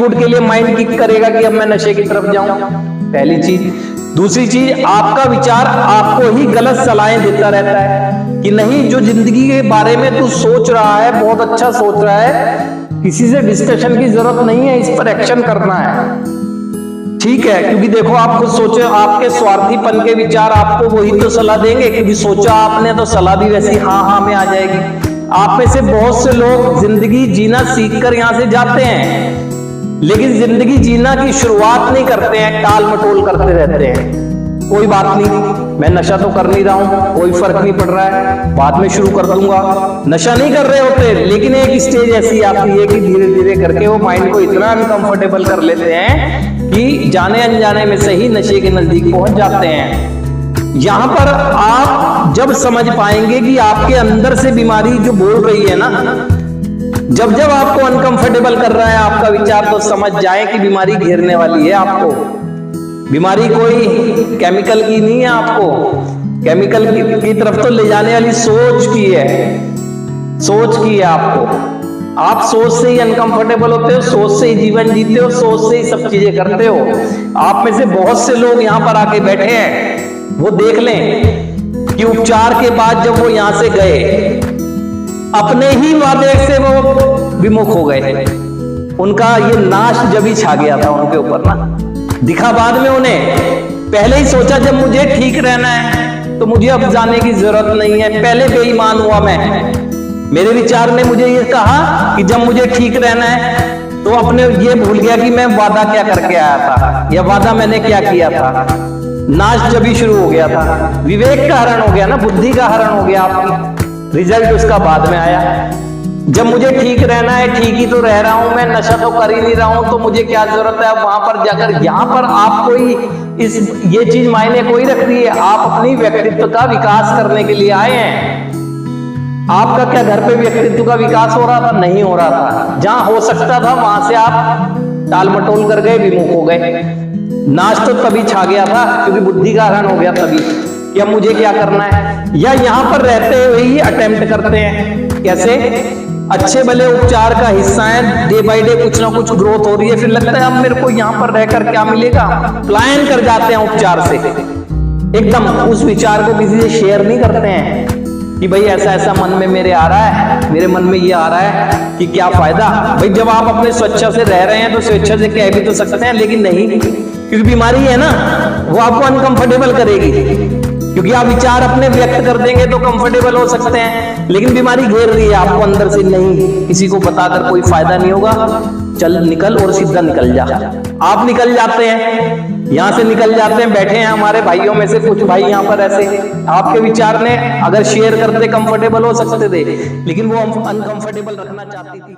Food के लिए mind kick करेगा कि अब मैं नशे की तरफ जाऊं, पहली चीज। दूसरी चीज, आपका विचार आपको ही गलत सलाहें देता रहता है कि नहीं, जो जिंदगी के बारे में तू सोच रहा है बहुत अच्छा सोच रहा है, किसी से डिस्कशन की जरूरत नहीं है, इस पर एक्शन करना है, ठीक है। क्योंकि देखो आप खुद सोचे, आपके स्वार्थीपन के विचार आपको वही तो सलाह देंगे, क्योंकि सोचा आपने तो सलाह भी वैसी हाँ हाँ में आ जाएगी। आप में से बहुत से लोग जिंदगी जीना सीखकर यहां से जाते हैं, लेकिन जिंदगी जीना की शुरुआत नहीं करते हैं, टाल मटोल करते रहते हैं। कोई बात नहीं, मैं नशा तो कर नहीं रहा हूं, कोई फर्क नहीं पड़ रहा है, बाद में शुरू कर दूंगा। नशा नहीं कर रहे होते, लेकिन एक स्टेज ऐसी आती है कि धीरे धीरे करके वो माइंड को इतना अनकंफर्टेबल कर लेते हैं कि जाने अनजाने में से ही नशे के नजदीक पहुंच जाते हैं। यहां पर आप जब समझ पाएंगे कि आपके अंदर से बीमारी जो बोल रही है ना, जब जब आपको अनकंफर्टेबल कर रहा है आपका विचार, तो समझ जाए कि बीमारी घेरने वाली है आपको। बीमारी कोई केमिकल की नहीं है, आपको केमिकल की तरफ तो ले जाने वाली सोच की है, सोच की है आपको। आप सोच से ही अनकंफर्टेबल होते हो, सोच से ही जीवन जीते हो, सोच से ही सब चीजें करते हो। आप में से बहुत से लोग यहां पर आके बैठे हैं, वो देख लें कि उपचार के बाद जब वो यहां से गए, अपने ही वादे से वो विमुख हो गए। उनका ये नाश जब ही छा गया था उनके ऊपर ना, दिखा बाद में उन्हें। पहले ही सोचा जब मुझे ठीक रहना है तो मुझे अब जाने की जरूरत नहीं है, पहले बेईमान हुआ मैं। मेरे विचार ने मुझे ये कहा कि जब मुझे ठीक रहना है तो अपने ये भूल गया कि मैं वादा क्या करके आया था, या वादा मैंने क्या किया था। नाश जब ही शुरू हो गया था, विवेक का हरण हो गया ना, बुद्धि का हरण हो गया आपकी। रिजल्ट उसका बाद में आया। जब मुझे ठीक रहना है, ठीक ही तो रह रहा हूं मैं, नशा तो कर ही नहीं रहा हूं, तो मुझे क्या जरूरत है वहां पर जाकर। यहां पर आपको ही ये चीज मायने कोई रख रही है, आप अपनी व्यक्तित्व का विकास करने के लिए आए हैं। आपका क्या घर पे व्यक्तित्व का विकास हो रहा था? नहीं हो रहा था। जहां हो सकता था वहां से आप टाल मटोल कर गए, विमुख हो गए। नाश तो तभी छा गया था क्योंकि बुद्धि का हरण हो गया तभी कि अब मुझे क्या करना है। या यहां पर रहते हुए ही अटेम्प्ट करते हैं, कैसे? अच्छे भले उपचार का हिस्सा है, डे बाय डे कुछ ना कुछ ग्रोथ हो रही है, फिर लगता है अब मेरे को यहां पर रहकर क्या मिलेगा, पलायन कर जाते हैं उपचार से। एकदम उस विचार को किसी से शेयर नहीं करते हैं कि भाई ऐसा ऐसा मन में मेरे आ रहा है, मेरे मन में ये आ रहा है कि क्या फायदा। भाई जब आप अपने स्वेच्छा से रह रहे हैं तो स्वेच्छा से कह भी तो सकते हैं, लेकिन नहीं, क्योंकि बीमारी है ना, वो आपको अनकंफर्टेबल करेगी। क्योंकि आप विचार अपने व्यक्त कर देंगे तो कंफर्टेबल हो सकते हैं, लेकिन बीमारी घेर रही है आपको अंदर से। नहीं, किसी को बताकर कोई फायदा नहीं होगा, चल निकल और सीधा निकल जा। आप निकल जाते हैं, यहां से निकल जाते हैं। बैठे हैं हमारे भाइयों में से कुछ भाई यहां पर ऐसे, आपके विचार ने अगर शेयर करते कंफर्टेबल हो सकते थे, लेकिन वो अनकंफर्टेबल रखना चाहती थी।